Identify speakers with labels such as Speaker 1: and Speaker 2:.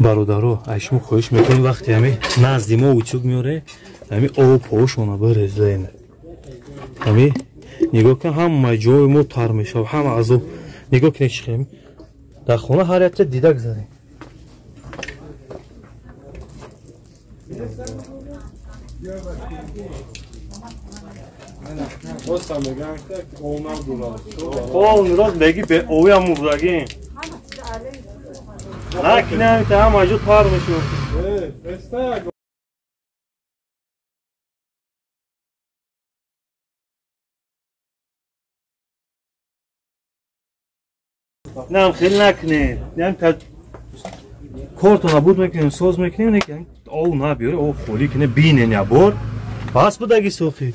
Speaker 1: برادرو اشمو خواهش میکنیم وقتی همه نزدی ما اوچوک میاره همه آب پاوشونه برزلین همه نگاه کن همه جای ما تر میشه همه از او نگاه کن چی در خونه حالت دیدک زدیم اون راست بگی به اوی هم مبرگی نکنه همیته همه جو تر میشه نه خیلی نکنه یعنی کارتو نبود میکنیم ساز میکنیم نکنیم او نبیاره او خولی کنه بینه نبار بس بودگی سوخی